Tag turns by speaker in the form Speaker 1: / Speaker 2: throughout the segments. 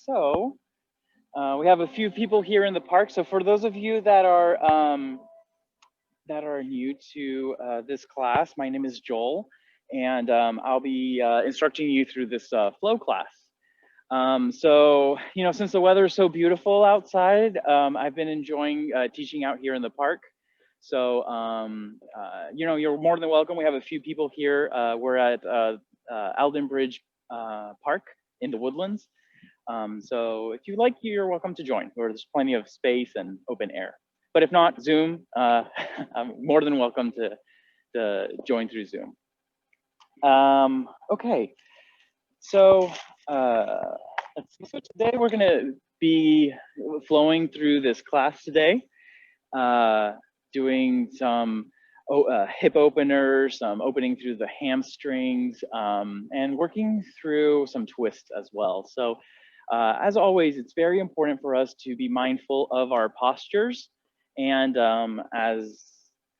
Speaker 1: So we have a few people here in the park. So for those of you that are new to this class, my name is Joel, and I'll be instructing you through this flow class. So, since the weather is so beautiful outside, I've been enjoying teaching out here in the park. So, you're more than welcome. We have a few people here. We're at Alden Bridge Park in the Woodlands. So if you'd like, you're welcome to join, where there's plenty of space and open air. But if not, Zoom, I'm more than welcome to join through Zoom. Okay, so let's see. So today we're gonna be flowing through this class today, doing some hip openers, some opening through the hamstrings, and working through some twists as well. So as always, it's very important for us to be mindful of our postures and as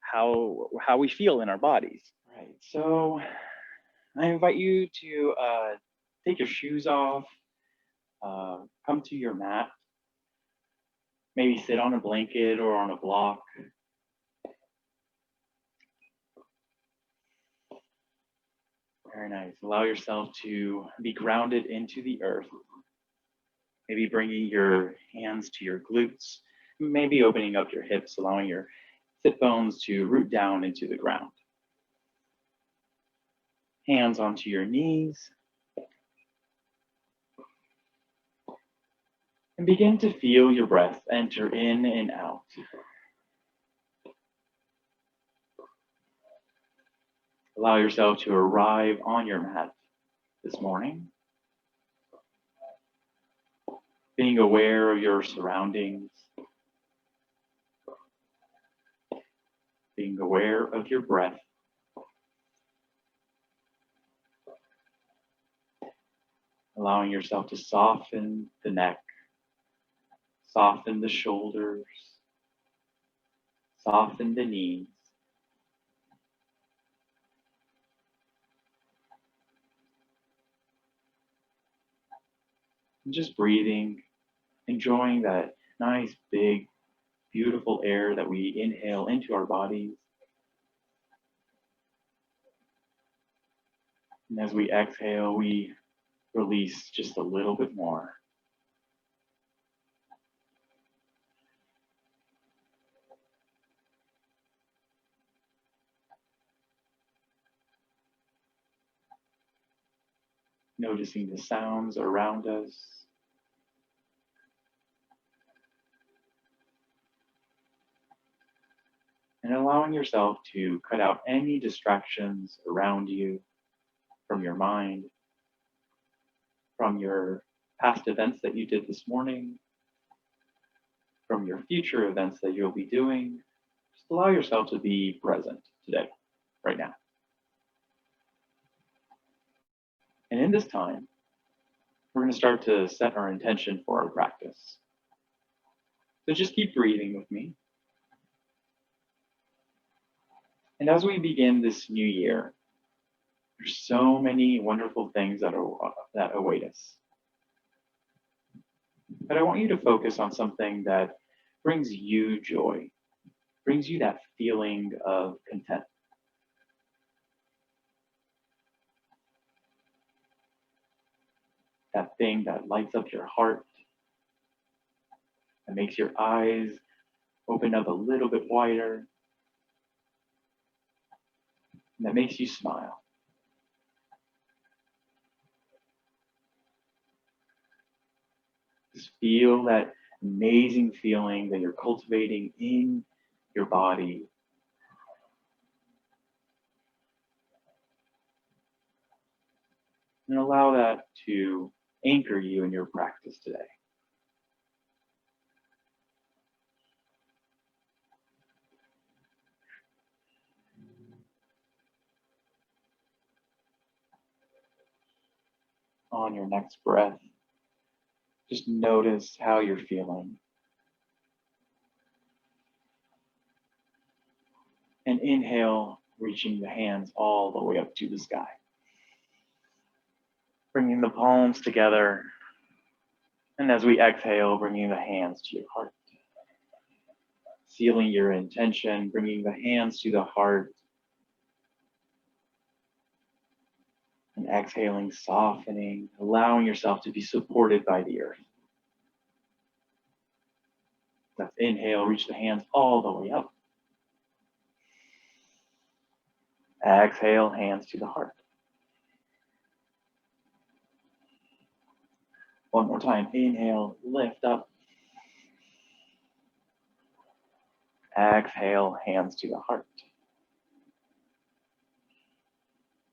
Speaker 1: how we feel in our bodies. Right. So I invite you to take your shoes off, come to your mat, maybe sit on a blanket or on a block. Very nice. Allow yourself to be grounded into the earth. Maybe bringing your hands to your glutes, maybe opening up your hips, allowing your sit bones to root down into the ground. Hands onto your knees. And begin to feel your breath enter in and out. Allow yourself to arrive on your mat this morning, being aware of your surroundings, being aware of your breath, allowing yourself to soften the neck, soften the shoulders, soften the knees. And just breathing, enjoying that nice, big, beautiful air that we inhale into our bodies. And as we exhale, we release just a little bit more. Noticing the sounds around us. And allowing yourself to cut out any distractions around you from your mind, from your past events that you did this morning, from your future events that you'll be doing. Just allow yourself to be present today, right now. And in this time, we're going to start to set our intention for our practice. So just keep breathing with me. And as we begin this new year, there's so many wonderful things that await us. But I want you to focus on something that brings you joy, brings you that feeling of content. That thing that lights up your heart, that makes your eyes open up a little bit wider, and that makes you smile. Just feel that amazing feeling that you're cultivating in your body. And allow that to anchor you in your practice today. On your next breath, just notice how you're feeling. And inhale, reaching the hands all the way up to the sky. Bringing the palms together And as we exhale, bringing the hands to your heart. Sealing your intention, bringing the hands to the heart. And exhaling, softening, allowing yourself to be supported by the earth. Let's inhale, reach the hands all the way up. Exhale, hands to the heart. One more time, inhale, lift up. Exhale, hands to the heart.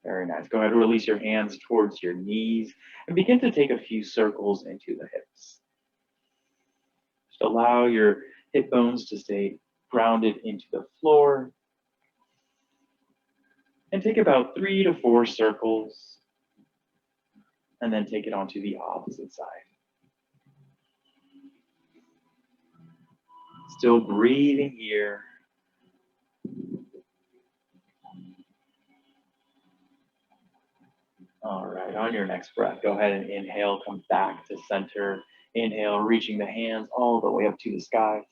Speaker 1: Very nice. Go ahead and release your hands towards your knees and begin to take a few circles into the hips. Just allow your hip bones to stay grounded into the floor. And take about 3 to 4 circles. And then take it onto the opposite side. Still breathing here. All right, on your next breath, go ahead and inhale, come back to center. Inhale, reaching the hands all the way up to the sky.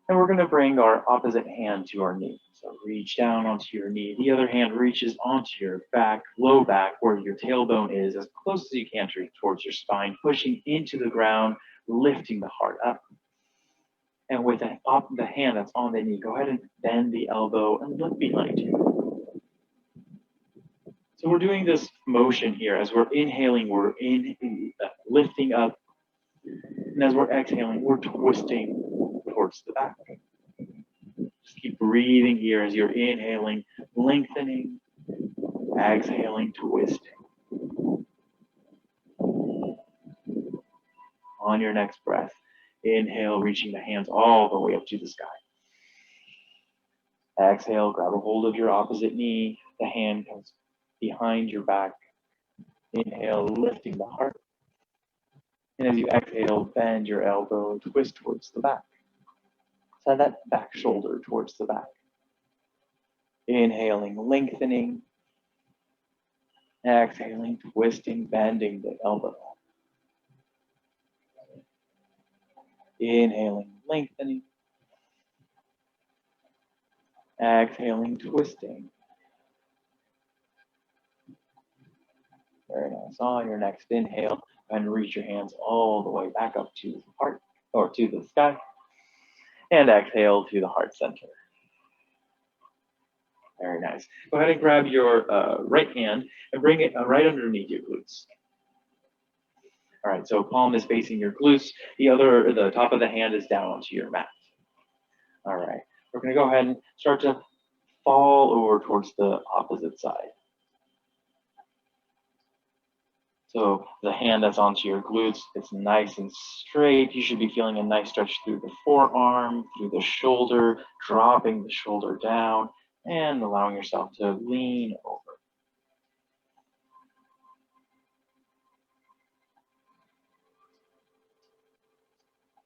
Speaker 1: And we're going to bring our opposite hand to our knee. So reach down onto your knee. The other hand reaches onto your back, low back, where your tailbone is, as close as you can towards your spine, pushing into the ground, lifting the heart up. And with the hand that's on the knee, go ahead and bend the elbow and look behind you. So we're doing this motion here. As we're inhaling, we're lifting up. And as we're exhaling, we're twisting towards the back. Just keep breathing here as you're inhaling, lengthening, exhaling, twisting. On your next breath, inhale, reaching the hands all the way up to the sky. Exhale, grab a hold of your opposite knee. The hand comes behind your back. Inhale, lifting the heart. And as you exhale, bend your elbow, twist towards the back. Send that back shoulder towards the back. Inhaling, lengthening. Exhaling, twisting, bending the elbow. Inhaling, lengthening. Exhaling, twisting. Very nice. On your next inhale, and reach your hands all the way back up to the heart or to the sky. And exhale to the heart center. Very nice. Go ahead and grab your right hand and bring it right underneath your glutes. All right, so palm is facing your glutes. The top of the hand is down onto your mat. All right, we're going to go ahead and start to fall over towards the opposite side. So the hand that's onto your glutes, it's nice and straight. You should be feeling a nice stretch through the forearm, through the shoulder, dropping the shoulder down, and allowing yourself to lean over.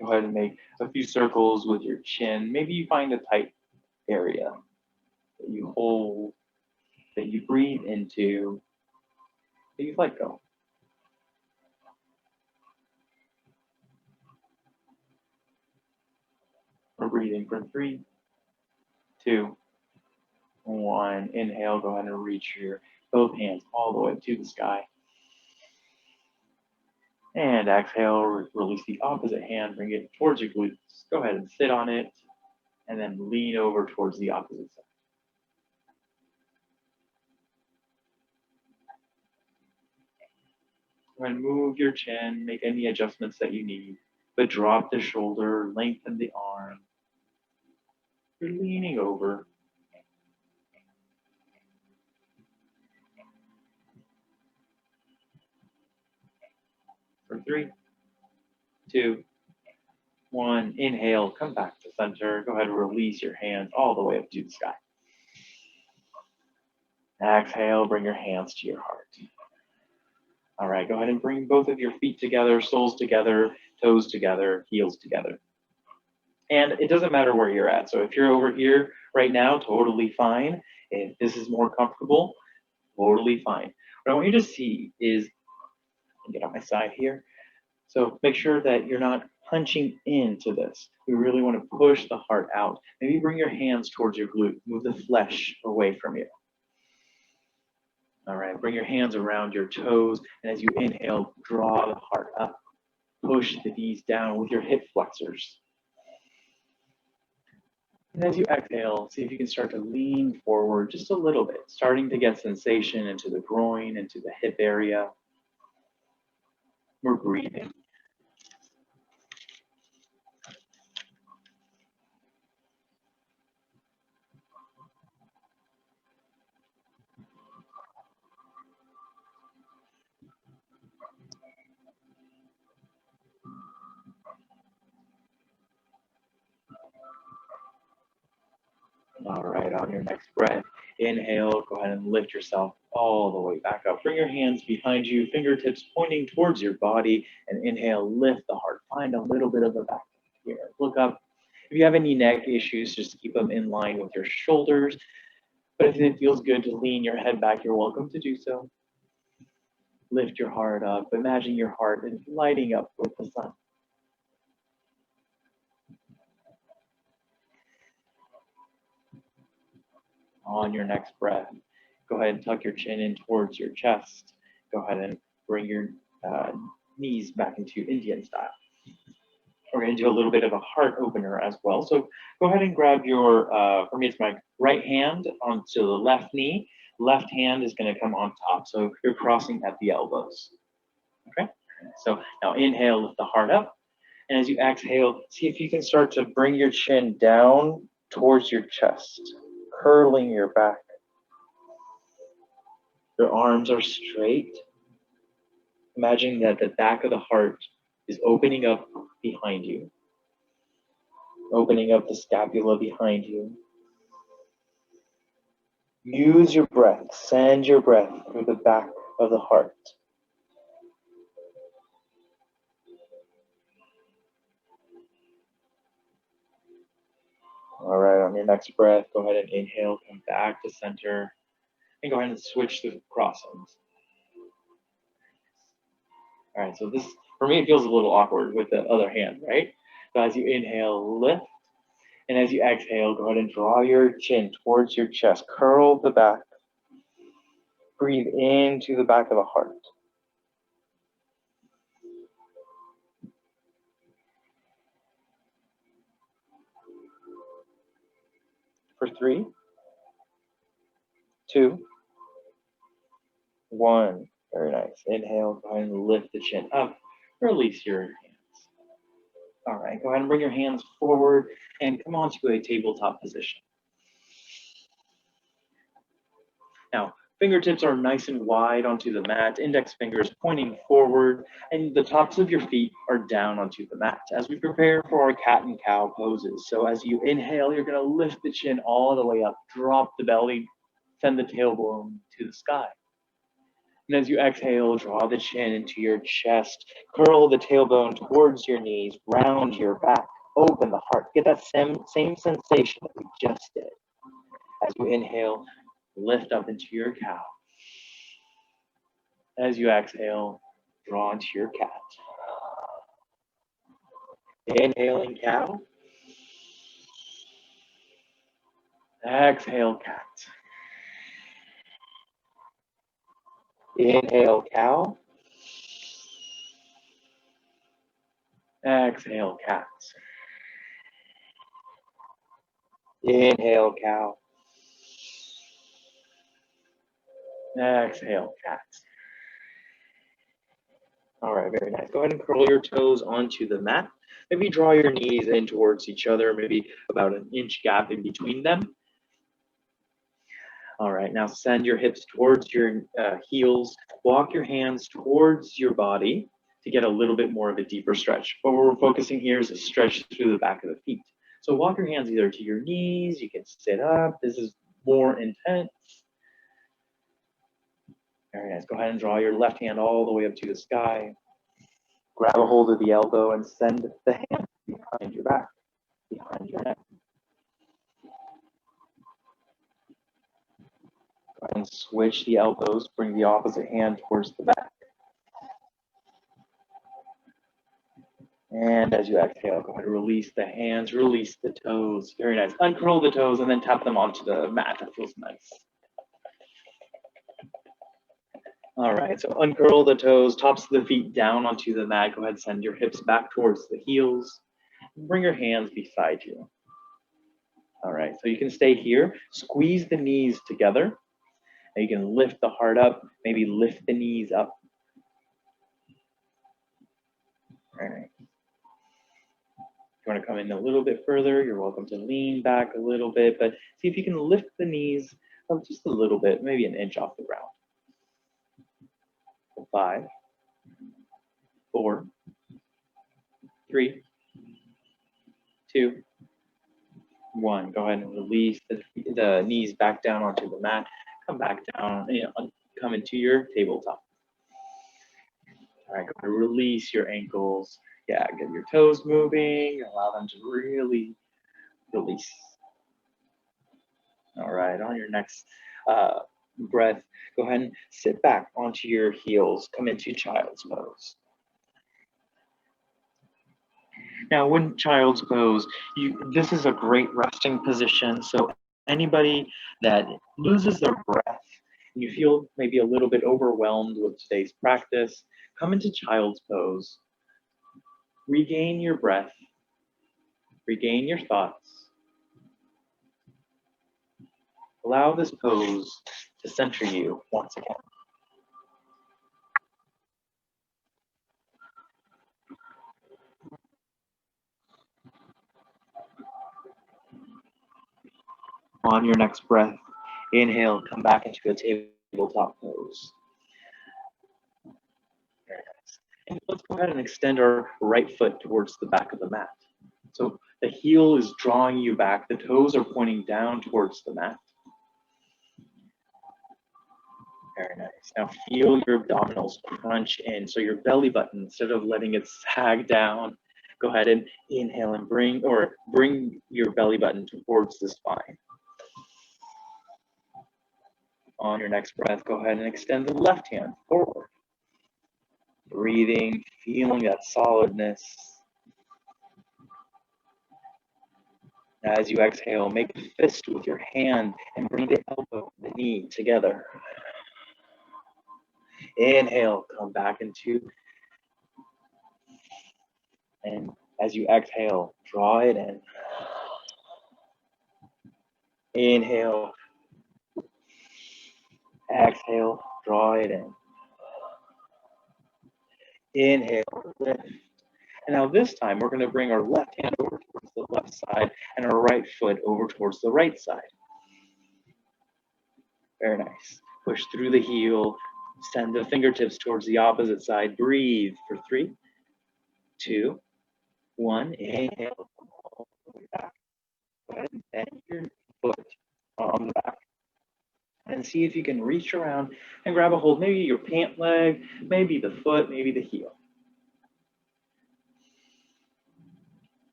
Speaker 1: Go ahead and make a few circles with your chin. Maybe you find a tight area that you hold, that you breathe into, that you let go. We're breathing for 3, 2, 1. Inhale, go ahead and reach your both hands all the way up to the sky. And exhale, release the opposite hand, bring it towards your glutes. Go ahead and sit on it, and then lean over towards the opposite side. Go ahead and move your chin, make any adjustments that you need, but drop the shoulder, lengthen the arm. You're leaning over. For 3, 2, 1. Inhale, come back to center. Go ahead and release your hands all the way up to the sky. Exhale, bring your hands to your heart. All right, go ahead and bring both of your feet together, soles together, toes together, heels together. And it doesn't matter where you're at. So if you're over here right now, totally fine. If this is more comfortable, totally fine. What I want you to see is, get on my side here. So make sure that you're not punching into this. We really want to push the heart out. Maybe bring your hands towards your glute. Move the flesh away from you. All right, bring your hands around your toes. And as you inhale, draw the heart up. Push the knees down with your hip flexors. And as you exhale, see if you can start to lean forward just a little bit, starting to get sensation into the groin, into the hip area. We're breathing. All right, on your next breath, inhale, go ahead and lift yourself all the way back up. Bring your hands behind you, fingertips pointing towards your body, and inhale, lift the heart. Find a little bit of a back here. Look up. If you have any neck issues, just keep them in line with your shoulders. But if it feels good to lean your head back, you're welcome to do so. Lift your heart up. Imagine your heart is lighting up with the sun. On your next breath, go ahead and tuck your chin in towards your chest. Go ahead and bring your knees back into Indian style. We're going to do a little bit of a heart opener as well. So go ahead and grab your, for me, it's my right hand onto the left knee. Left hand is going to come on top. So you're crossing at the elbows. Okay. So now inhale, lift the heart up. And as you exhale, see if you can start to bring your chin down towards your chest, curling your back. Your arms are straight. Imagine that the back of the heart is opening up behind you, opening up the scapula behind you. Use your breath, send your breath through the back of the heart. All right, on your next breath, go ahead and inhale, come back to center, and go ahead and switch the crossings. All right, so this, for me, it feels a little awkward with the other hand, right? So as you inhale, lift. And as you exhale, go ahead and draw your chin towards your chest. Curl the back. Breathe into the back of the heart. For 3, 2, 1. Very nice. Inhale, go ahead and lift the chin up. Release your hands. All right, go ahead and bring your hands forward and come onto a tabletop position. Now, fingertips are nice and wide onto the mat, index fingers pointing forward, and the tops of your feet are down onto the mat as we prepare for our cat and cow poses. So as you inhale, you're gonna lift the chin all the way up, drop the belly, send the tailbone to the sky. And as you exhale, draw the chin into your chest, curl the tailbone towards your knees, round your back, open the heart. Get that same sensation that we just did. As you inhale, lift up into your cow. As you exhale, draw into your cat. Inhaling cow. Exhale cat. Inhale cow. Exhale cat. Inhale cow. Exhale cat. All right, very nice. Go ahead and curl your toes onto the mat. Maybe draw your knees in towards each other, maybe about an inch gap in between them. All right, now send your hips towards your heels. Walk your hands towards your body to get a little bit more of a deeper stretch. But what we're focusing here is a stretch through the back of the feet. So walk your hands either to your knees, you can sit up. This is more intense. Very nice. Go ahead and draw your left hand all the way up to the sky. Grab a hold of the elbow and send the hand behind your back, behind your neck. Go ahead and switch the elbows. Bring the opposite hand towards the back. And as you exhale, go ahead and release the hands, release the toes. Very nice. Uncurl the toes and then tap them onto the mat. That feels nice. All right, so uncurl the toes, tops of the feet down onto the mat. Go ahead and send your hips back towards the heels. Bring your hands beside you. All right, so you can stay here. Squeeze the knees together. And you can lift the heart up, maybe lift the knees up. All right. If you want to come in a little bit further, you're welcome to lean back a little bit, but see if you can lift the knees up just a little bit, maybe an inch off the ground. 5, 4, 3, 2, 1. Go ahead and release the knees back down onto the mat. Come back down, come into your tabletop. All right, go ahead and release your ankles. Yeah, get your toes moving. Allow them to really release. All right, on your next breath, go ahead and sit back onto your heels. Come into child's pose. Now, when child's pose, this is a great resting position. So anybody that loses their breath, and you feel maybe a little bit overwhelmed with today's practice, come into child's pose. Regain your breath. Regain your thoughts. Allow this pose to center you once again. On your next breath, inhale, come back into a tabletop pose. Very nice. And let's go ahead and extend our right foot towards the back of the mat. So the heel is drawing you back, the toes are pointing down towards the mat. Very nice. Now feel your abdominals crunch in. So your belly button, instead of letting it sag down, go ahead and inhale and bring your belly button towards the spine. On your next breath, go ahead and extend the left hand forward. Breathing, feeling that solidness. As you exhale, make a fist with your hand and bring the elbow and the knee together. Inhale, come back into, and as you exhale, draw it in. Inhale. Exhale, draw it in. Inhale, lift. And now this time, we're going to bring our left hand over towards the left side and our right foot over towards the right side. Very nice. Push through the heel. Send the fingertips towards the opposite side. Breathe for 3, 2, 1. Inhale. All the way back. Go ahead and bend your foot on the back. And see if you can reach around and grab a hold. Maybe your pant leg, maybe the foot, maybe the heel.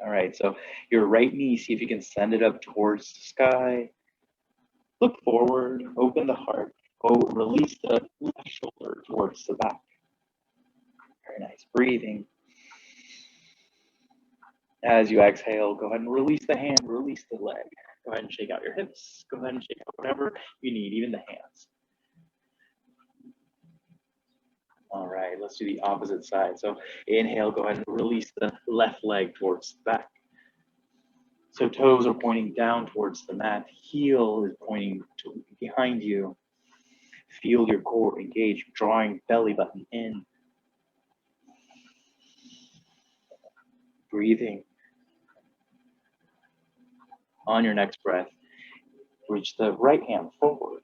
Speaker 1: All right, so your right knee, see if you can send it up towards the sky. Look forward, open the heart. Release the left shoulder towards the back. Very nice, breathing. As you exhale, go ahead and release the hand, release the leg. Go ahead and shake out your hips. Go ahead and shake out whatever you need, even the hands. All right, let's do the opposite side. So inhale, go ahead and release the left leg towards the back. So toes are pointing down towards the mat. Heel is pointing behind you. Feel your core engage, drawing belly button in. Breathing. On your next breath, reach the right hand forward.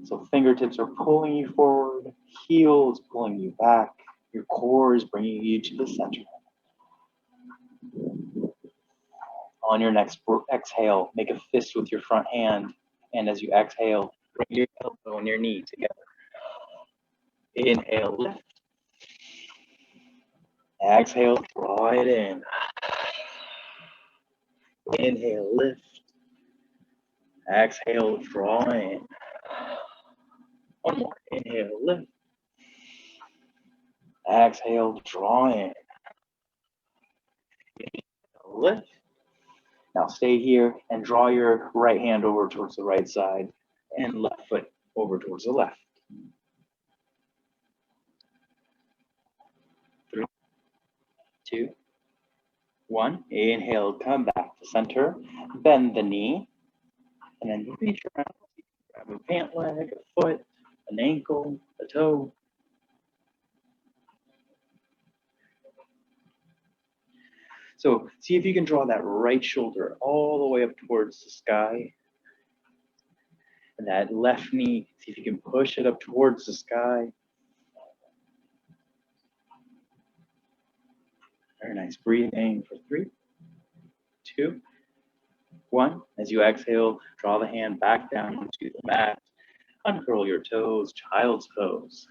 Speaker 1: So fingertips are pulling you forward, heel is pulling you back, your core is bringing you to the center. On your next exhale, make a fist with your front hand, and as you exhale, bring your elbow and your knee together. Inhale, lift. Exhale, draw it in. Inhale, lift. Exhale, draw in. One more. Inhale, lift. Exhale, draw in. Lift. Now stay here and draw your right hand over towards the right side and left foot over towards the left. 3, 2, 1. Inhale, come back to center. Bend the knee. And then reach around. Grab a pant leg, a foot, an ankle, a toe. So see if you can draw that right shoulder all the way up towards the sky. And that left knee, see if you can push it up towards the sky. Very nice. Breathing for 3, 2, 1. As you exhale, draw the hand back down onto the mat. Uncurl your toes, child's pose.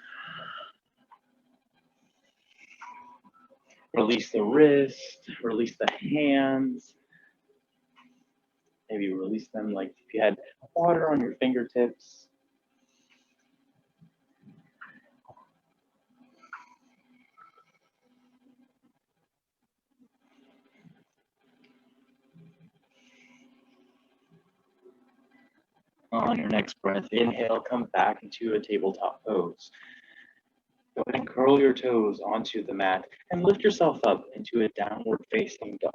Speaker 1: Release the wrist, release the hands. Maybe release them like if you had water on your fingertips. On your next breath, inhale, come back into a tabletop pose. Go ahead and curl your toes onto the mat and lift yourself up into a downward facing dog.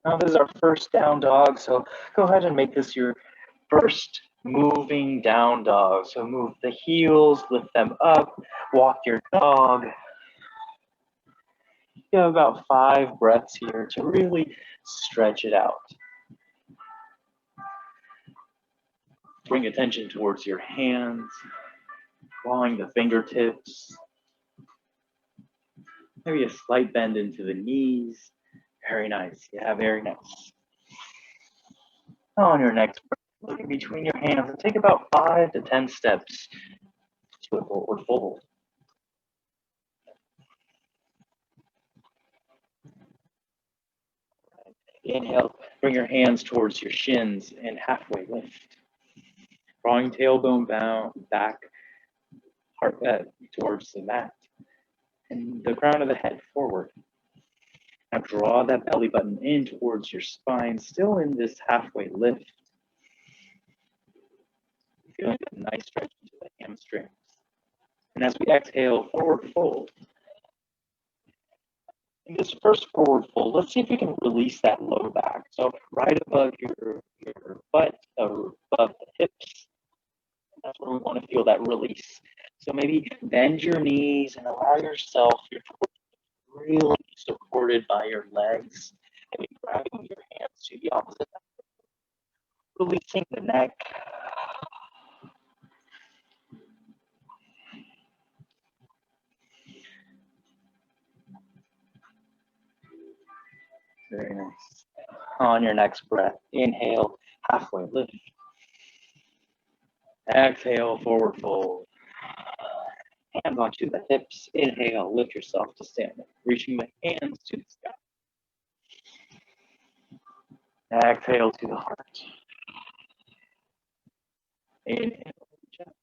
Speaker 1: Now this is our first down dog, so go ahead and make this your first moving down dog. So move the heels, lift them up, walk your dog. You have about 5 breaths here to really stretch it out. Bring attention towards your hands, drawing the fingertips. Maybe a slight bend into the knees. Very nice. Yeah, very nice. On your next breath, look in between your hands and take about 5 to 10 steps to a forward fold. Inhale, bring your hands towards your shins and halfway lift. Drawing tailbone down, back, heart towards the mat. And the crown of the head forward. Now draw that belly button in towards your spine, still in this halfway lift. Feeling a nice stretch into the hamstrings. And as we exhale, forward fold. In this first forward fold, let's see if we can release that low back. So right above your butt, above the hips. That's where we want to feel that release. So maybe bend your knees and allow yourself, your torso really supported by your legs. Maybe grabbing your hands to the opposite. Releasing the neck. Very nice. On your next breath, inhale, halfway lift. Exhale, forward fold. Hands onto the hips. Inhale, lift yourself to standing, reaching the hands to the sky. Exhale to the heart. Inhale, reach up.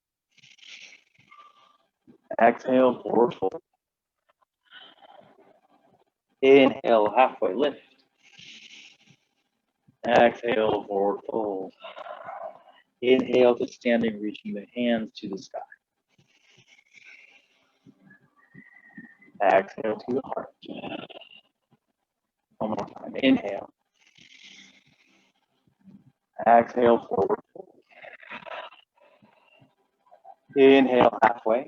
Speaker 1: Exhale, forward fold. Inhale, halfway lift. Exhale, forward fold. Inhale to standing, reaching the hands to the sky. Exhale to the heart. One more time. Inhale. Exhale, forward fold. Inhale, halfway.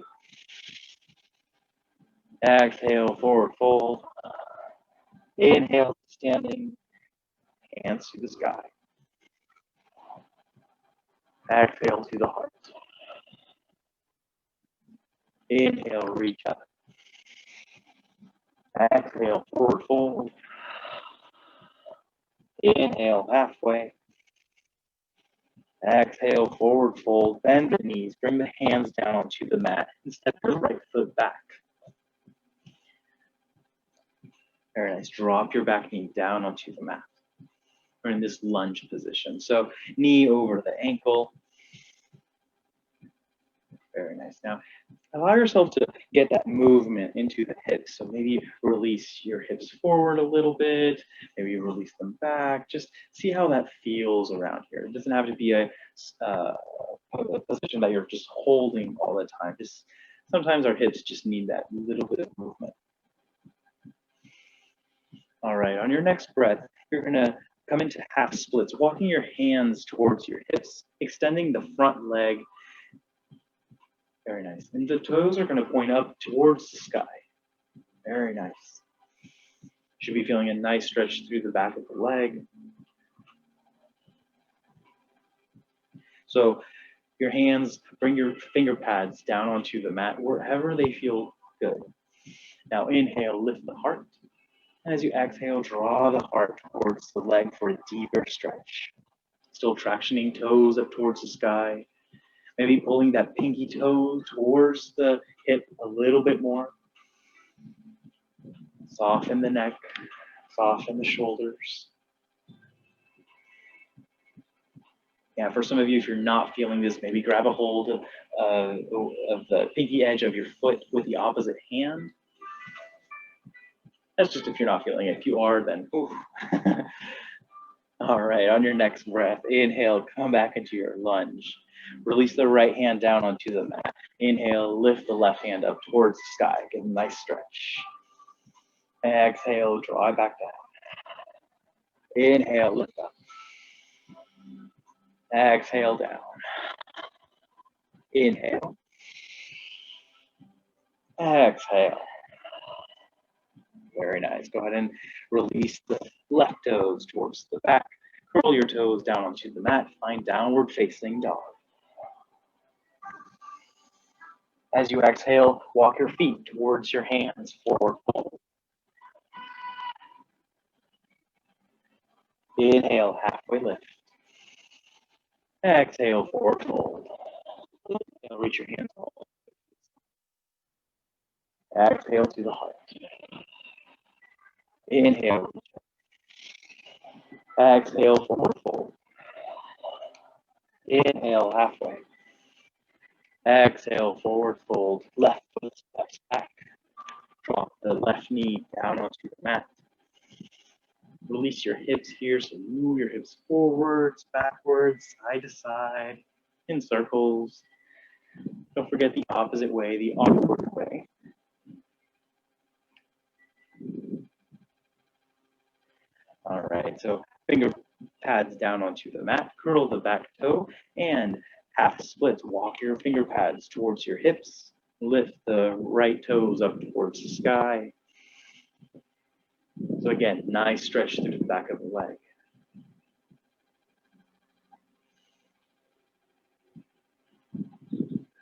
Speaker 1: Exhale, forward fold. Inhale, standing, hands to the sky. Exhale to the heart. Inhale, reach up. Exhale, forward fold. Inhale, halfway. Exhale, forward fold. Bend the knees. Bring the hands down onto the mat and step your right foot back. Very nice. Drop your back knee down onto the mat. We're in this lunge position. So knee over the ankle. Very nice. Now, allow yourself to get that movement into the hips. So maybe release your hips forward a little bit, maybe release them back. Just see how that feels around here. It doesn't have to be a position that you're just holding all the time. Just sometimes our hips just need that little bit of movement. All right, on your next breath, you're gonna come into half splits, walking your hands towards your hips, extending the front leg. Very nice. And the toes are gonna point up towards the sky. Very nice. Should be feeling a nice stretch through the back of the leg. So your hands, bring your finger pads down onto the mat wherever they feel good. Now inhale, lift the heart. As you exhale, draw the heart towards the leg for a deeper stretch. Still tractioning toes up towards the sky. Maybe pulling that pinky toe towards the hip a little bit more. Soften the neck, soften the shoulders. Yeah, for some of you, if you're not feeling this, maybe grab a hold of the pinky edge of your foot with the opposite hand. That's just if you're not feeling it. If you are, then oof. All right, on your next breath, inhale, come back into your lunge. Release the right hand down onto the mat. Inhale, lift the left hand up towards the sky. Get a nice stretch. Exhale, draw it back down. Inhale, lift up. Exhale, down. Inhale. Exhale. Very nice. Go ahead and release the left toes towards the back. Curl your toes down onto the mat. Find downward facing dog. As you exhale, walk your feet towards your hands, forward fold. Inhale, halfway lift. Exhale, forward fold. Inhale, reach your hands all. Exhale to the heart. Inhale. Exhale, forward fold. Inhale, halfway. Exhale, forward fold. Left foot steps back. Drop the left knee down onto the mat. Release your hips here, so move your hips forwards, backwards, side to side, in circles. Don't forget the opposite way, the onward way. All right, so finger pads down onto the mat, curl the back toe, and half splits. Walk your finger pads towards your hips. Lift the right toes up towards the sky. So again, nice stretch through the back of the leg.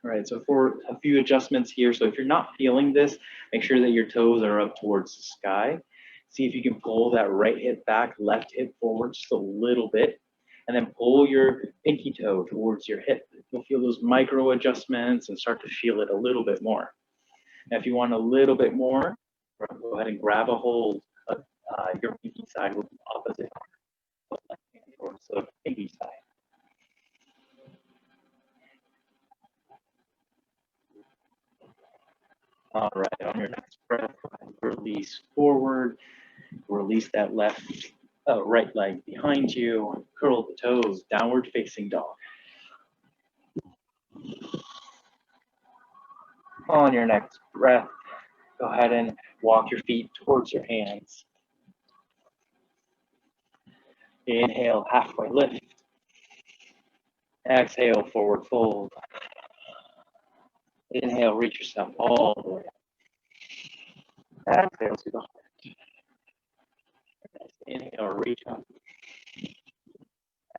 Speaker 1: All right, so for a few adjustments here. So if you're not feeling this, make sure that your toes are up towards the sky. See if you can pull that right hip back, left hip forward just a little bit, and then pull your pinky toe towards your hip. You'll feel those micro adjustments and start to feel it a little bit more. Now, if you want a little bit more, go ahead and grab a hold of your pinky side with the opposite arm, left hand towards the pinky side. All right, on your next breath, release forward, release that right leg behind you, curl the toes, downward facing dog. On your next breath, go ahead and walk your feet towards your hands. Inhale, halfway lift. Exhale, forward fold. Inhale, reach yourself all the way up. Exhale to the heart. Inhale, reach up.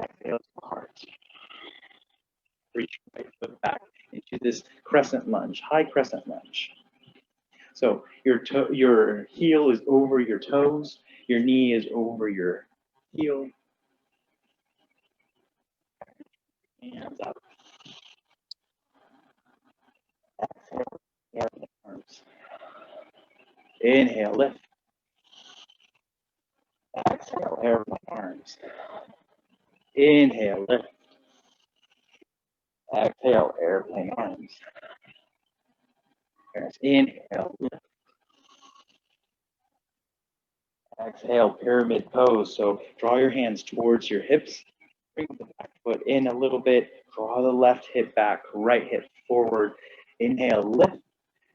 Speaker 1: Exhale to the heart. Reach right foot back into this crescent lunge, high crescent lunge. So your heel is over your toes, your knee is over your heel. Hands up. Exhale, airplane arms. Inhale, lift. Exhale, airplane arms. Inhale, lift. Exhale, airplane arms. Inhale, lift. Exhale, pyramid pose. So draw your hands towards your hips. Bring the back foot in a little bit. Draw the left hip back, right hip forward. Inhale, lift.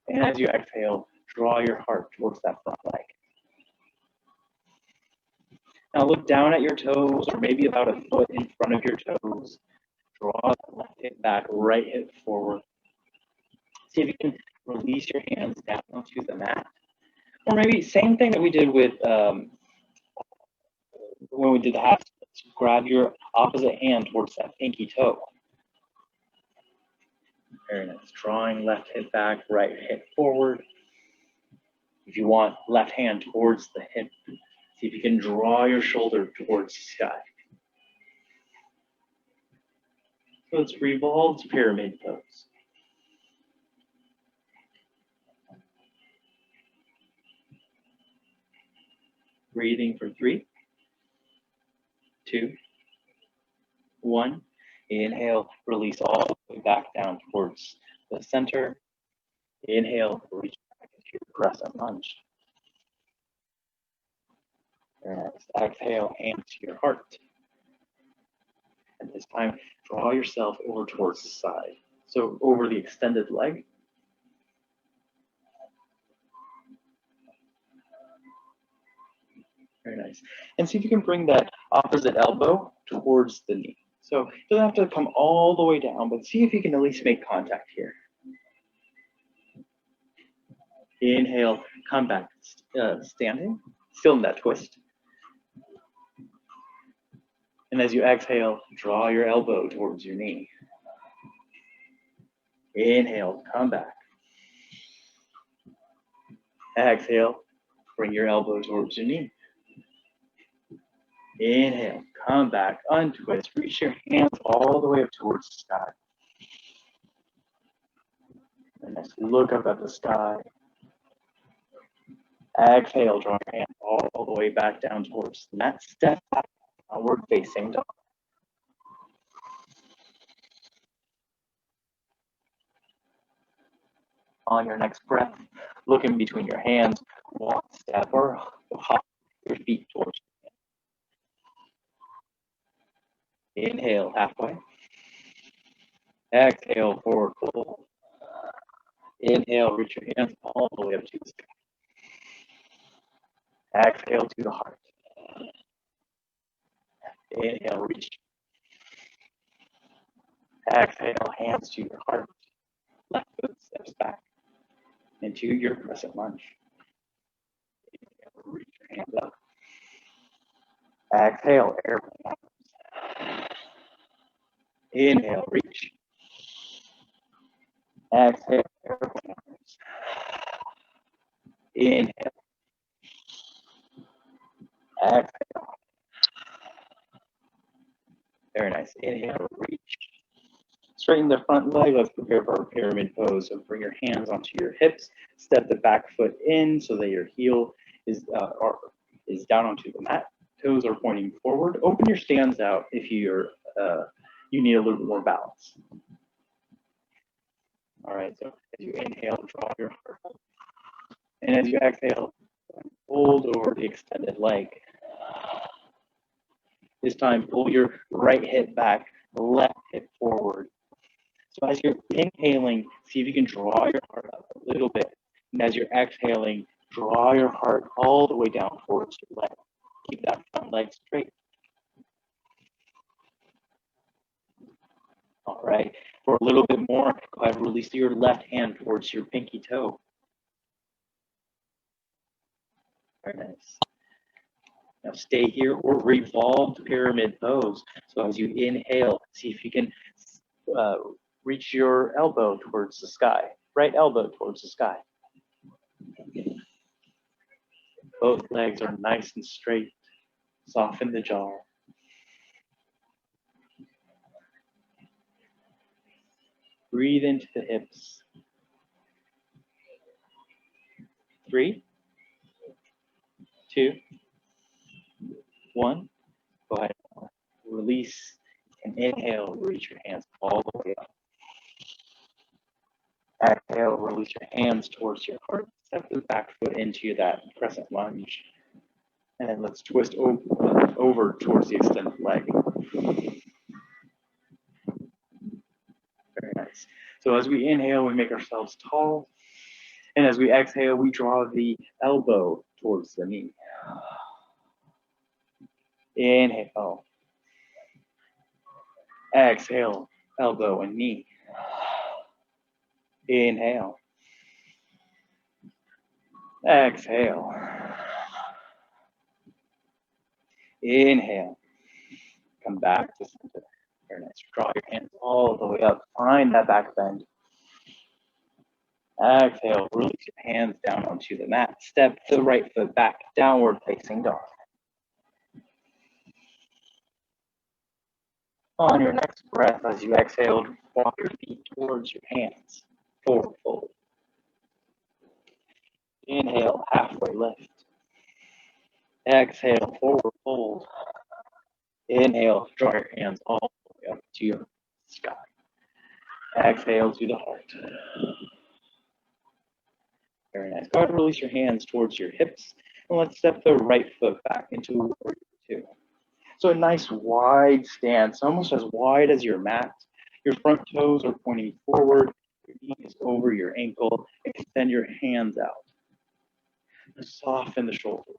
Speaker 1: And as you exhale, draw your heart towards that front leg. Now look down at your toes, or maybe about a foot in front of your toes. Draw the left hip back, right hip forward. See if you can release your hands down onto the mat. Or maybe same thing that we did with when we did the half splits. Grab your opposite hand towards that pinky toe. Very nice. Drawing left hip back, right hip forward. If you want, left hand towards the hip. See if you can draw your shoulder towards the sky. So it's revolved pyramid pose. Breathing for 3, 2, 1. Inhale, release all the way back down towards the center. Inhale, reach back into your crescent lunge. Very nice. Exhale, hands to your heart. And this time, draw yourself over towards the side. So over the extended leg. Very nice. And see if you can bring that opposite elbow towards the knee. So it doesn't have to come all the way down, but see if you can at least make contact here. Inhale, come back, standing, still in that twist. And as you exhale, draw your elbow towards your knee. Inhale, come back. Exhale, bring your elbow towards your knee. Inhale, come back, untwist, reach your hands all the way up towards the sky. And as you look up at the sky, exhale, draw your hands all the way back down towards the mat. Step back, downward facing dog. On your next breath, look in between your hands, walk, step, or hop your feet towards you. Inhale, halfway. Exhale, forward fold. Inhale, reach your hands all the way up to the sky. Exhale to the heart. Inhale, reach. Exhale, hands to your heart. Left foot steps back into your crescent lunge. Inhale, reach your hands up. Exhale, airplane arms. Inhale, reach. Exhale, airplane arms. Inhale. Exhale. Very nice. Inhale, reach. Straighten the front leg. Let's prepare for our pyramid pose. So bring your hands onto your hips. Step the back foot in so that your heel is down onto the mat. Toes are pointing forward. Open your stands out if you need a little bit more balance. All right, so as you inhale, draw your heart up. And as you exhale, fold over the extended leg. This time, pull your right hip back, left hip forward. So as you're inhaling, see if you can draw your heart up a little bit. And as you're exhaling, draw your heart all the way down towards your leg. Keep that front leg straight. All right, for a little bit more, go ahead and release your left hand towards your pinky toe. Very nice. Now stay here or revolved pyramid pose. So as you inhale, see if you can reach your elbow towards the sky, right elbow towards the sky. Both legs are nice and straight. Soften the jaw. Breathe into the hips. 3, 2, 1. Go ahead. Release and inhale. Reach your hands all the way up. Exhale, release your hands towards your heart. Step the back foot into that crescent lunge. And then let's twist over towards the extended leg. Very nice. So as we inhale, we make ourselves tall. And as we exhale, we draw the elbow towards the knee. Inhale. Exhale, elbow and knee. Inhale. Exhale. Inhale. Come back to center. Very nice. Draw your hands all the way up. Find that back bend. Exhale. Release your hands down onto the mat. Step the right foot back. Downward facing dog. On your next breath, as you exhale, walk your feet towards your hands. Forward fold. Inhale, halfway lift. Exhale, forward fold. Inhale, draw your hands all the way up to your sky. Exhale to the heart. Very nice. Go ahead and release your hands towards your hips. And let's step the right foot back into warrior two. So a nice wide stance, almost as wide as your mat. Your front toes are pointing forward. Your knee is over your ankle. Extend your hands out. Soften the shoulders.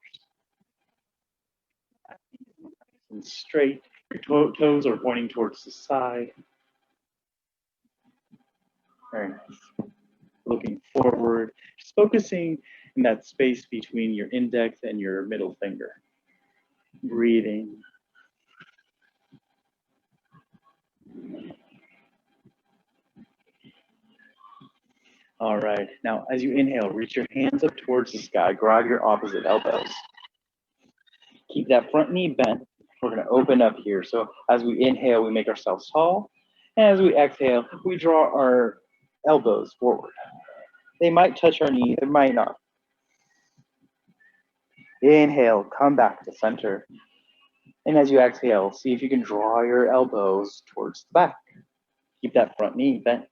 Speaker 1: And straight. Your toes are pointing towards the side. Very nice. Looking forward, just focusing in that space between your index and your middle finger. Breathing. All right, now as you inhale, reach your hands up towards the sky, grab your opposite elbows. Keep that front knee bent. We're gonna open up here. So as we inhale, we make ourselves tall. And as we exhale, we draw our elbows forward. They might touch our knee, they might not. Inhale, come back to center. And as you exhale, see if you can draw your elbows towards the back. Keep that front knee bent.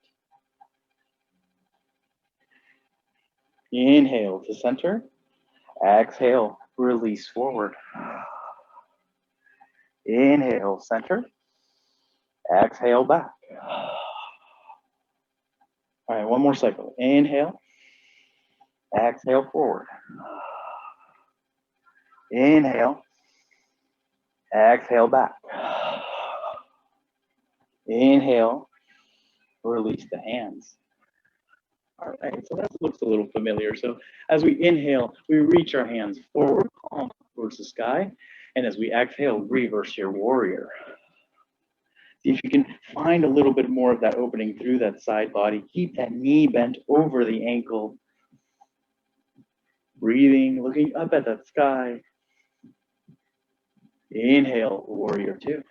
Speaker 1: Inhale to center. Exhale, release forward. Inhale, center. Exhale, back. All right, one more cycle. Inhale. Exhale, forward. Inhale. Exhale, back. Inhale. Release the hands. All right, so that looks a little familiar. So as we inhale, we reach our hands forward, palm towards the sky. And as we exhale, reverse your warrior. See if you can find a little bit more of that opening through that side body. Keep that knee bent over the ankle. Breathing, looking up at that sky. Inhale, warrior two.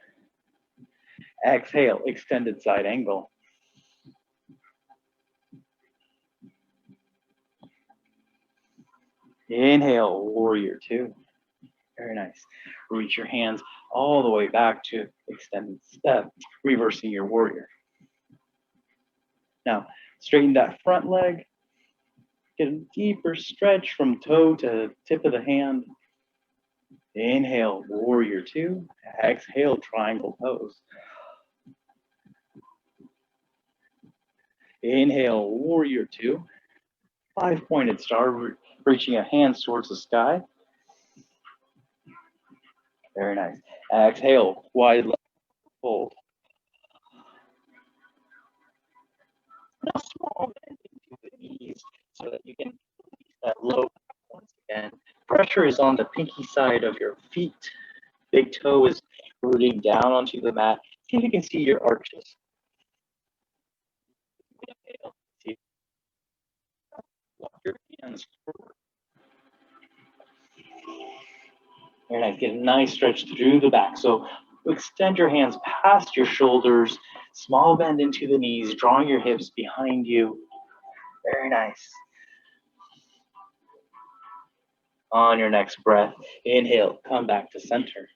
Speaker 1: Exhale, extended side angle. Inhale, warrior two. Very nice. Reach your hands all the way back to extended step, reversing your warrior. Now, straighten that front leg. Get a deeper stretch from toe to tip of the hand. Inhale, warrior two. Exhale, triangle pose. Inhale, warrior two. 5-pointed star, reaching your hands towards the sky. Very nice. Exhale, wide leg fold. Now small bend into the knees so that you can release that low back once again. Pressure is on the pinky side of your feet. Big toe is rooting down onto the mat. See if you can see your arches. Inhale. See. Walk your hands forward. Very nice. Get a nice stretch through the back. So extend your hands past your shoulders. Small bend into the knees, drawing your hips behind you. Very nice. On your next breath, inhale, come back to center.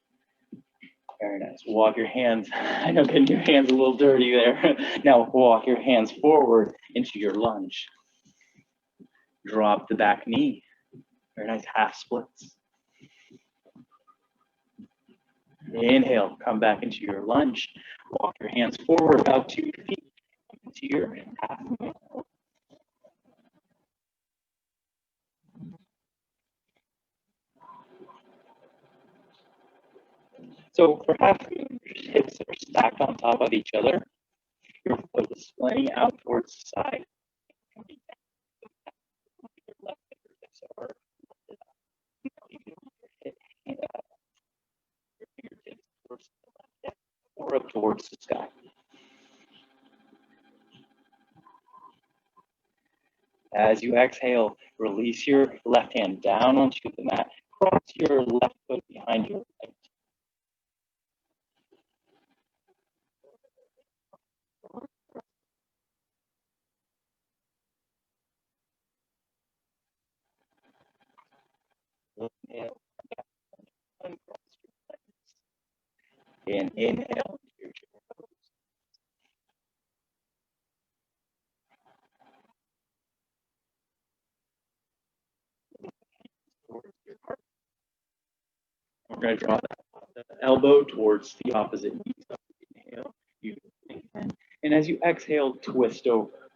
Speaker 1: Very nice. Walk your hands. I know getting your hands a little dirty there. Now walk your hands forward into your lunge. Drop the back knee. Very nice half splits. Inhale, come back into your lunge. Walk your hands forward about 2 feet into your half. So for half, your hips are stacked on top of each other. Your foot is splaying out towards the side. Your left fingertips are your fingertips towards the left hip or up towards the sky. As you exhale, release your left hand down onto the mat. Cross your left foot behind your right. Inhale, uncross your legs. And inhale, your toes towards your heart. We're going to draw the elbow towards the opposite knee. So inhale, you lengthen. And as you exhale, twist over.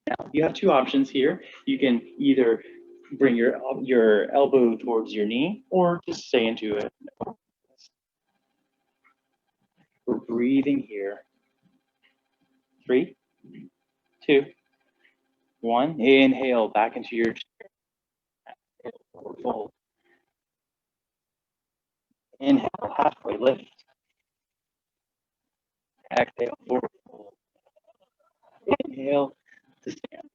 Speaker 1: Now, you have two options here. You can either bring your elbow towards your knee or just stay into it. We're breathing here. 3, 2, 1. Inhale back into your chair. Fold. Inhale, halfway lift. Exhale, forward fold. Inhale to stand.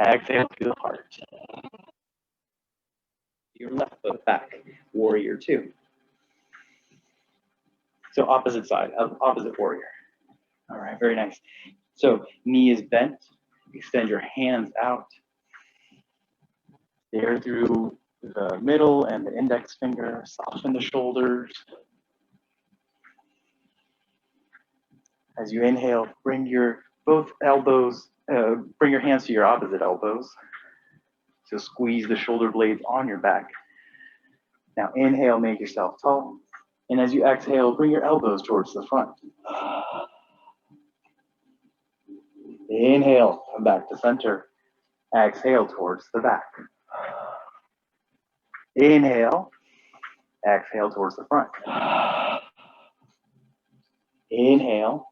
Speaker 1: Exhale to the heart. Your left foot back, warrior 2. So opposite side, opposite warrior. All right, very nice. So knee is bent. Extend your hands out. There through the middle and the index finger. Soften the shoulders. As you inhale, bring your both elbows, bring your hands to your opposite elbows. So squeeze the shoulder blades on your back. Now inhale, make yourself tall. And as you exhale, bring your elbows towards the front. Inhale, come back to center. Exhale towards the back. Inhale, exhale towards the front. Inhale,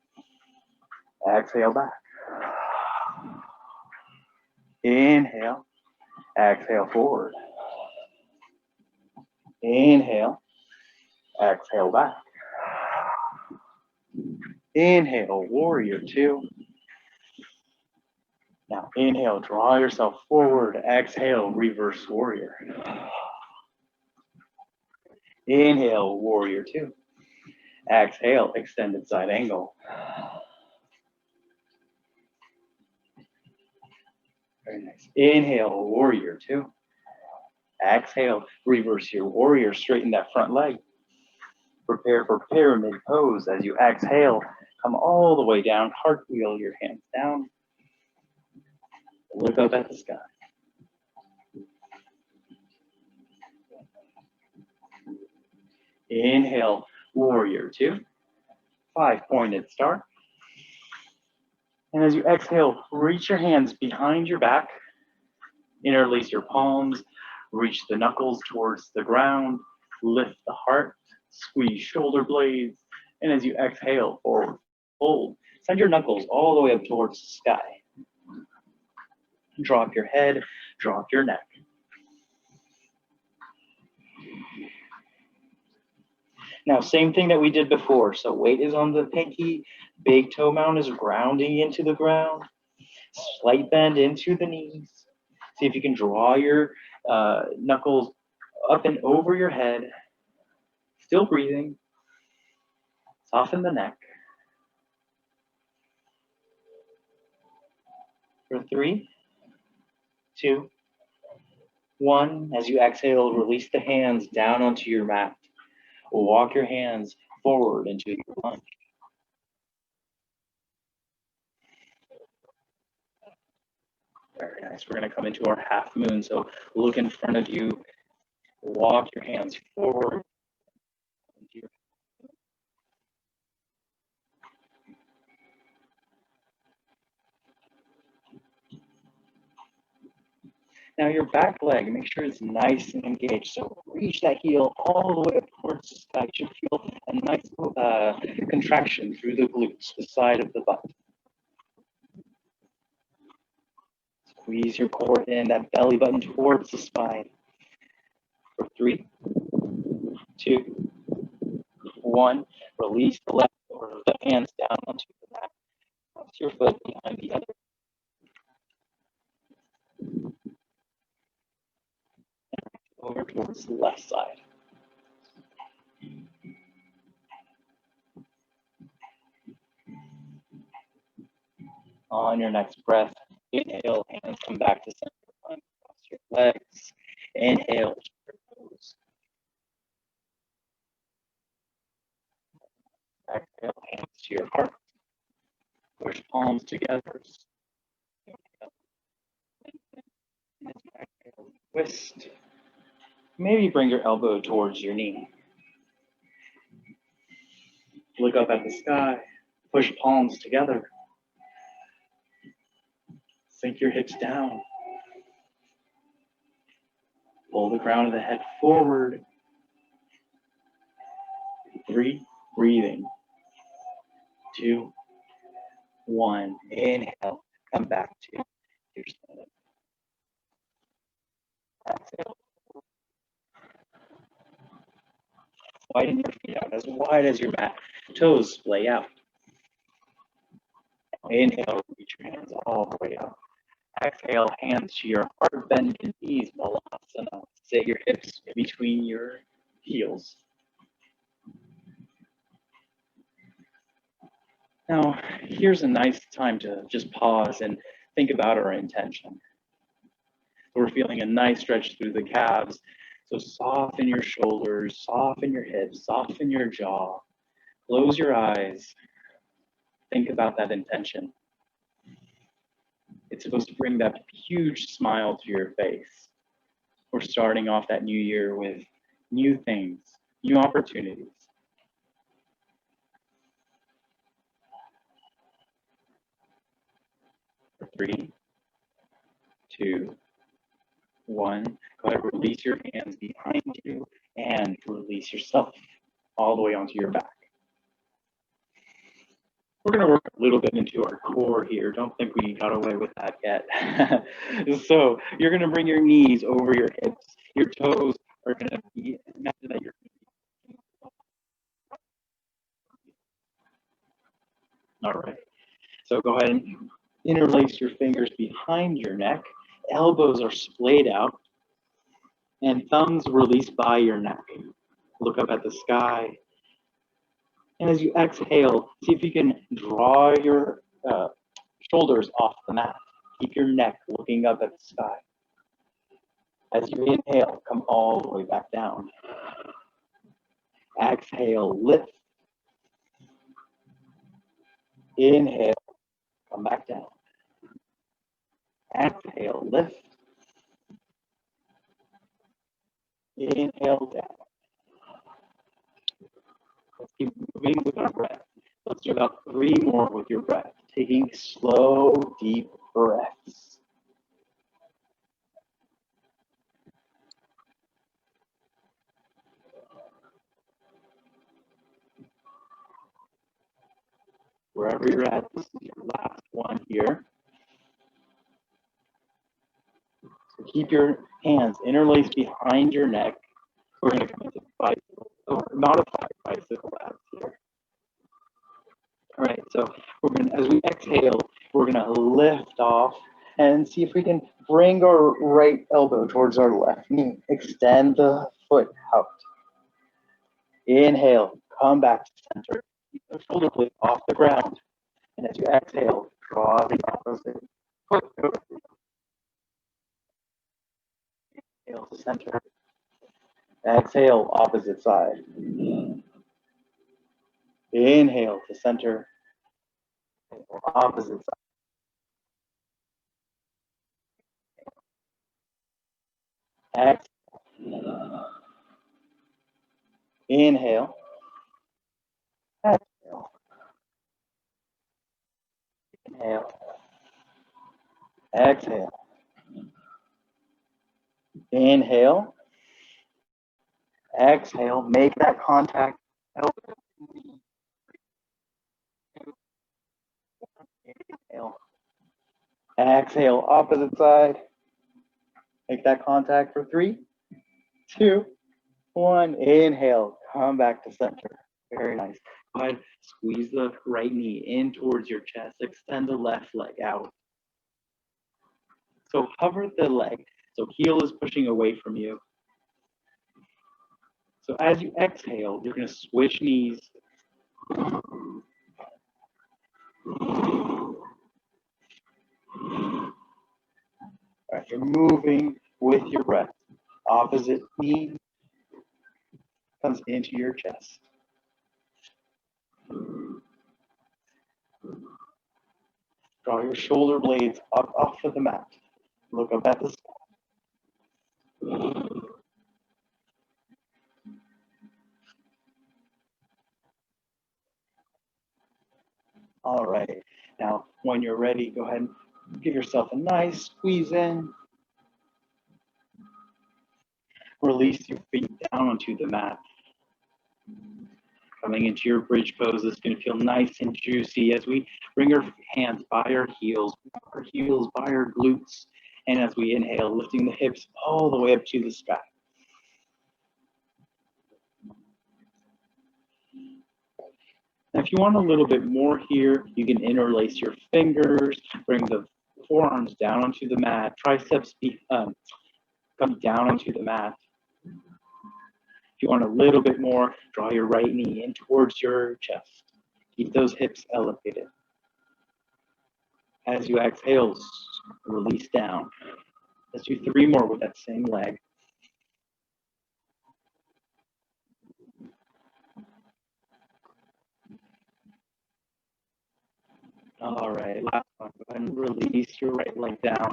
Speaker 1: exhale back. Inhale, exhale forward. Inhale, exhale back. Inhale, warrior 2. Now inhale, draw yourself forward. Exhale, reverse warrior. Inhale, warrior 2. Exhale, extended side angle. Very nice. Inhale, warrior 2. Exhale, reverse your warrior. Straighten that front leg. Prepare for pyramid pose. As you exhale, come all the way down. Cartwheel your hands down. Look up at the sky. Inhale, warrior 2. 5-pointed star. And as you exhale, reach your hands behind your back. Interlace your palms. Reach the knuckles towards the ground. Lift the heart. Squeeze shoulder blades. And as you exhale, forward fold. Send your knuckles all the way up towards the sky. Drop your head. Drop your neck. Now, same thing that we did before. So weight is on the pinky. Big toe mound is grounding into the ground. Slight bend into the knees. See if you can draw your knuckles up and over your head. Still breathing. Soften the neck. For 3, 2, 1. As you exhale, release the hands down onto your mat. Walk your hands forward into your lunge. Very nice. We're going to come into our half moon. So look in front of you. Walk your hands forward. Now your back leg, make sure it's nice and engaged. So reach that heel all the way up towards the sky. You should feel a nice contraction through the glutes, the side of the butt. Squeeze your core in, that belly button towards the spine. For 3, 2, 1. Release the left or the hands down onto the mat. Cross your foot behind the other. Over towards the left side. On your next breath, inhale, hands come back to center. Uncross your legs. Inhale, exhale, hands to your heart. Push palms together. Twist. Maybe bring your elbow towards your knee. Look up at the sky. Push palms together. Sink your hips down. Pull the crown of the head forward. 3, breathing. 2, 1. Inhale. Come back to your stomach. Exhale. Widen your feet out as wide as your mat. Toes splay out. Inhale, reach your hands all the way up. Exhale, hands to your heart, bend your knees, Balasana. Sit your hips in between your heels. Now, here's a nice time to just pause and think about our intention. We're feeling a nice stretch through the calves. So soften your shoulders, soften your hips, soften your jaw. Close your eyes. Think about that intention. It's supposed to bring that huge smile to your face. We're starting off that new year with new things, new opportunities. 3, 2, 1. Go ahead, release your hands behind you and release yourself all the way onto your back. We're going to work a little bit into our core here. Don't think we got away with that yet. So you're going to bring your knees over your hips. Your toes are going to be, imagine that you're all right. So go ahead and interlace your fingers behind your neck. Elbows are splayed out and thumbs released by your neck. Look up at the sky. And as you exhale, see if you can draw your shoulders off the mat. Keep your neck looking up at the sky. As you inhale, come all the way back down. Exhale, lift. Inhale, come back down. Exhale, lift. Inhale, down. Let's keep moving with our breath. Let's do about 3 more with your breath. Taking slow, deep breaths. Wherever you're at, this is your last one here. So keep your hands interlaced behind your neck. We're going to come into bicycle, or modified bicycle abs here. All right, so we're going to, as we exhale, we're going to lift off and see if we can bring our right elbow towards our left knee. Extend the foot out. Inhale, come back to center. Keep the shoulder blade off the ground. And as you exhale, draw the opposite foot over. center. Exhale, opposite side. Inhale to center. Opposite side. Exhale. Inhale. Exhale. Inhale. Exhale. Inhale. Exhale. Make that contact. Inhale. Exhale, opposite side. Make that contact for 3, 2, 1. Inhale. Come back to center. Very nice. Go ahead. Squeeze the right knee in towards your chest. Extend the left leg out. So hover the leg. So heel is pushing away from you. So as you exhale, you're going to switch knees. All right, you're moving with your breath. Opposite knee comes into your chest. Draw your shoulder blades up off of the mat. Look up at the sky. All right. Now, when you're ready, go ahead and give yourself a nice squeeze in. Release your feet down onto the mat. Coming into your bridge pose, it's going to feel nice and juicy as we bring our hands by our heels by our glutes. And as we inhale, lifting the hips all the way up to the sky. Now, if you want a little bit more here, you can interlace your fingers, bring the forearms down onto the mat, triceps come down onto the mat. If you want a little bit more, draw your right knee in towards your chest. Keep those hips elevated. As you exhale, release down. Let's do 3 more with that same leg. All right, last one. Go ahead and release your right leg down.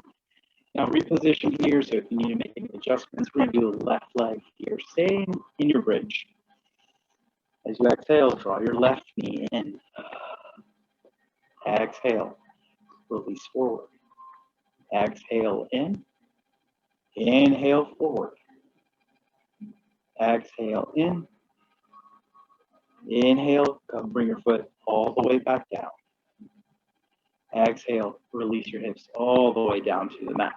Speaker 1: Now reposition here, so if you need to make any adjustments, we're going to do the left leg here. Stay in your bridge. As you exhale, draw your left knee in. Exhale, release forward. Exhale in. Inhale forward. Exhale in. Inhale, come bring your foot all the way back down. Exhale, release your hips all the way down to the mat.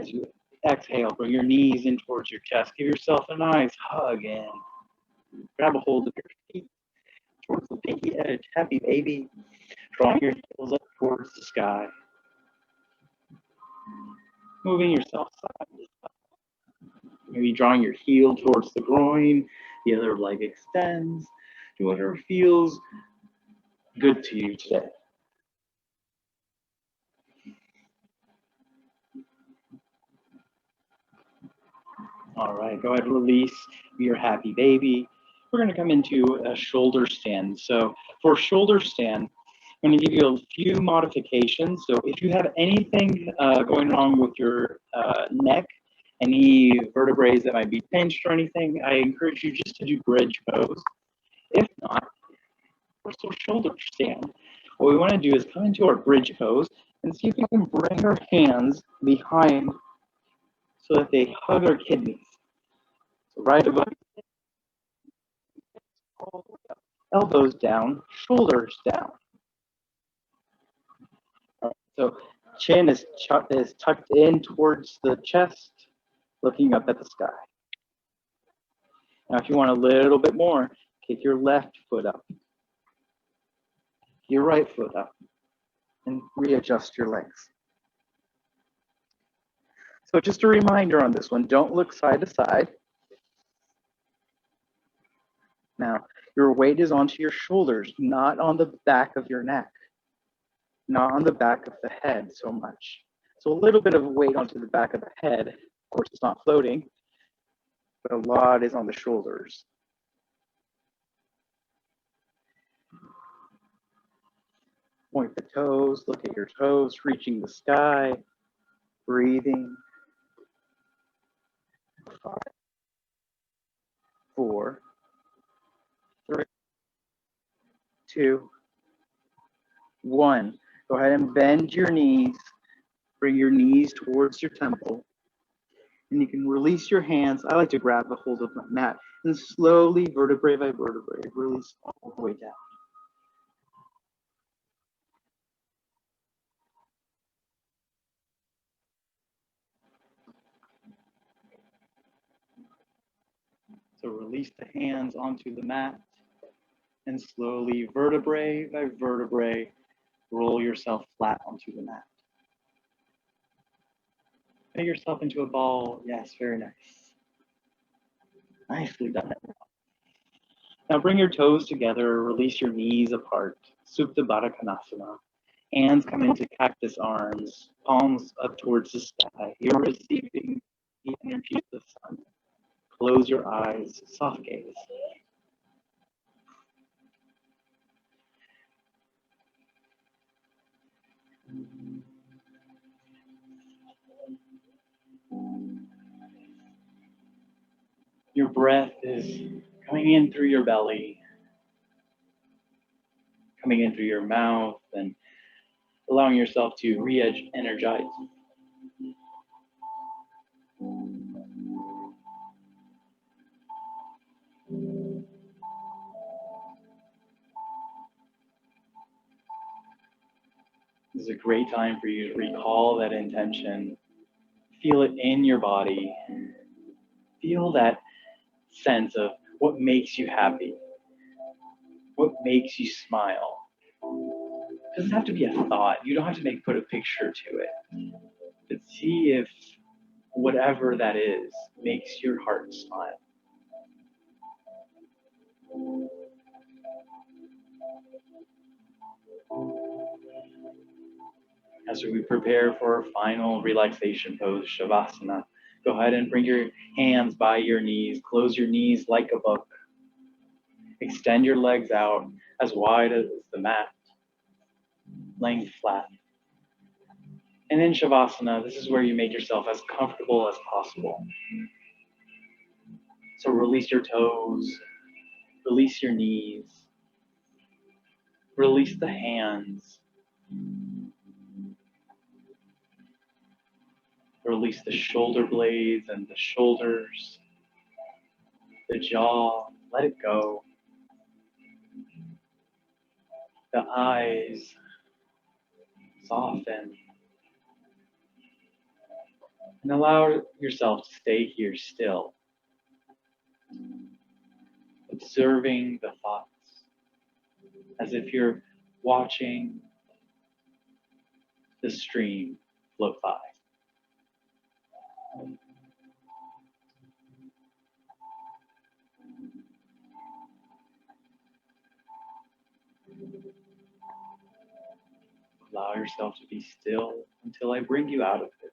Speaker 1: As you exhale, bring your knees in towards your chest. Give yourself a nice hug and grab a hold of your feet towards the pinky edge. Happy baby. Drawing your heels up towards the sky. Moving yourself side to side. Maybe drawing your heel towards the groin. The other leg extends. Do whatever feels good to you today. All right, go ahead and release your happy baby. We're going to come into a shoulder stand. So for shoulder stand, I'm going to give you a few modifications. So if you have anything going wrong with your neck, any vertebrae that might be pinched or anything, I encourage you just to do bridge pose. If not, for shoulder stand, what we want to do is come into our bridge pose and see if we can bring our hands behind so that they hug our kidneys. So right above, elbows down, shoulders down. So chin is tucked in towards the chest, looking up at the sky. Now, if you want a little bit more, kick your left foot up, your right foot up, and readjust your legs. So just a reminder on this one, don't look side to side. Now, your weight is onto your shoulders, not on the back of your neck, not on the back of the head so much. So a little bit of weight onto the back of the head. Of course, it's not floating, but a lot is on the shoulders. Point the toes, look at your toes, reaching the sky, breathing. 5, 4, 3, 2, 1. Go ahead and bend your knees. Bring your knees towards your temple. And you can release your hands. I like to grab the hold of my mat and slowly, vertebrae by vertebrae, release all the way down. So release the hands onto the mat and slowly, vertebrae by vertebrae, roll yourself flat onto the mat. Make yourself into a ball. Yes, very nice. Nicely done. Now bring your toes together, release your knees apart. Supta Baddha Konasana. Hands come into cactus arms, palms up towards the sky. You're receiving the energy of the sun. Close your eyes, soft gaze. Your breath is coming in through your belly, coming in through your mouth, and allowing yourself to re-energize. This is a great time for you to recall that intention. Feel it in your body. Feel that sense of what makes you happy, what makes you smile. It doesn't have to be a thought. You don't have to put a picture to it. But see if whatever that is makes your heart smile. As we prepare for our final relaxation pose, Shavasana, go ahead and bring your hands by your knees. Close your knees like a book. Extend your legs out as wide as the mat, laying flat. And in Shavasana, this is where you make yourself as comfortable as possible. So release your toes, release your knees, release the hands, release the shoulder blades and the shoulders, the jaw, let it go. The eyes, soften. And allow yourself to stay here still, observing the thoughts as if you're watching the stream float by. Allow yourself to be still until I bring you out of this.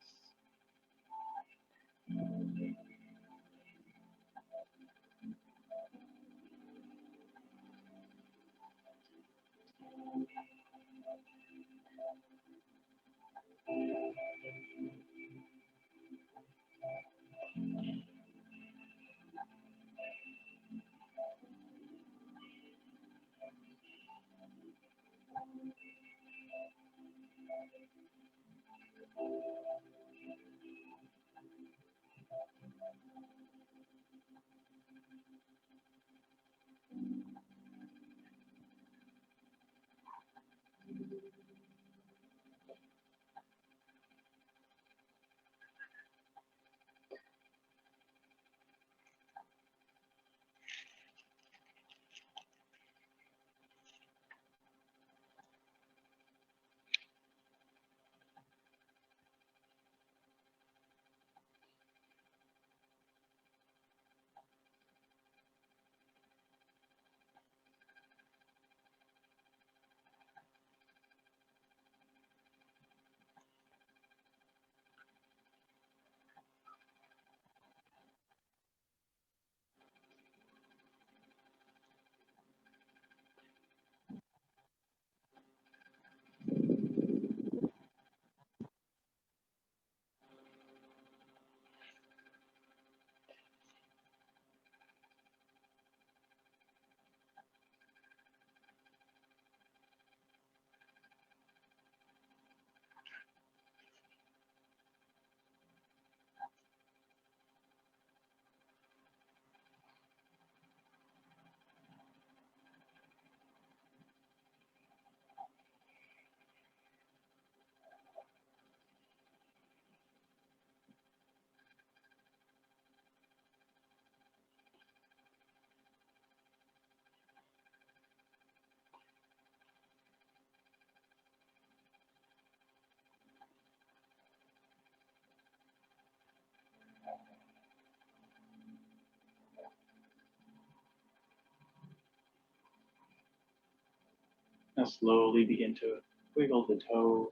Speaker 1: Now slowly begin to wiggle the toes,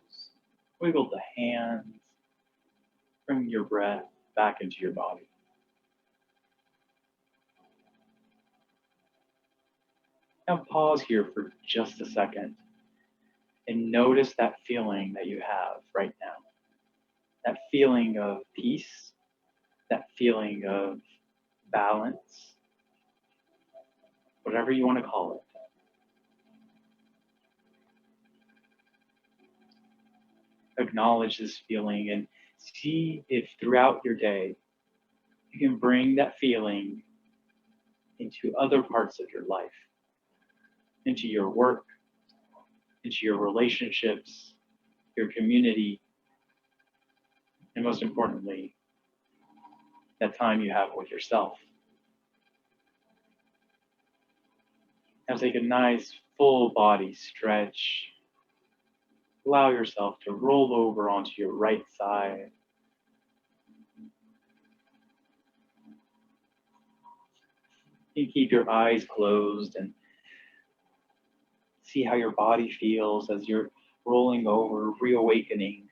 Speaker 1: wiggle the hands, bring your breath back into your body. Now pause here for just a second and notice that feeling that you have right now. That feeling of peace, that feeling of balance, whatever you want to call it. Acknowledge this feeling and see if throughout your day you can bring that feeling into other parts of your life, into your work, into your relationships, your community, and most importantly, that time you have with yourself. Now take a nice full body stretch. Allow yourself to roll over onto your right side. You keep your eyes closed and see how your body feels as you're rolling over, reawakening.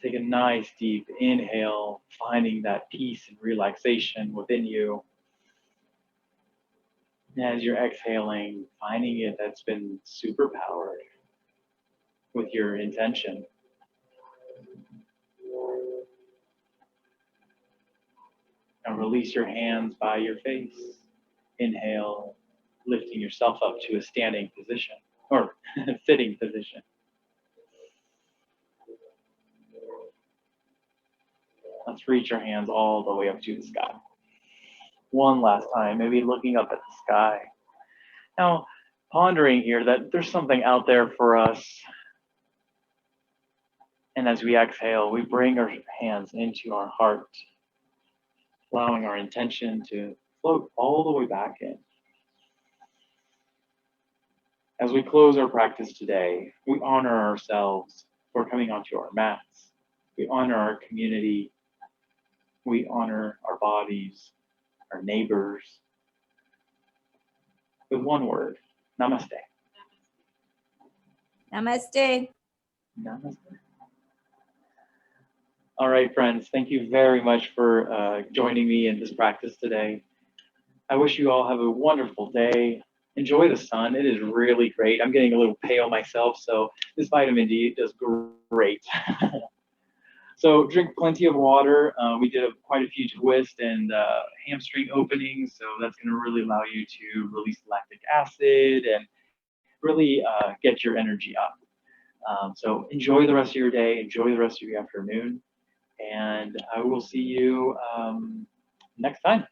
Speaker 1: Take a nice deep inhale, finding that peace and relaxation within you. And as you're exhaling, finding it that's been superpowered with your intention. And release your hands by your face. Inhale, lifting yourself up to a standing position or sitting position. Let's reach our hands all the way up to the sky. One last time, maybe looking up at the sky. Now, pondering here that there's something out there for us. And as we exhale, we bring our hands into our heart, allowing our intention to float all the way back in. As we close our practice today, we honor ourselves for coming onto our mats. We honor our community. We honor our bodies, our neighbors, with one word, namaste.
Speaker 2: Namaste.
Speaker 1: Namaste. All right, friends, thank you very much for joining me in this practice today. I wish you all have a wonderful day. Enjoy the sun. It is really great. I'm getting a little pale myself, so this vitamin D does great. So drink plenty of water. We did quite a few twists and hamstring openings, so that's going to really allow you to release lactic acid and really get your energy up. So enjoy the rest of your day. Enjoy the rest of your afternoon. And I will see you next time.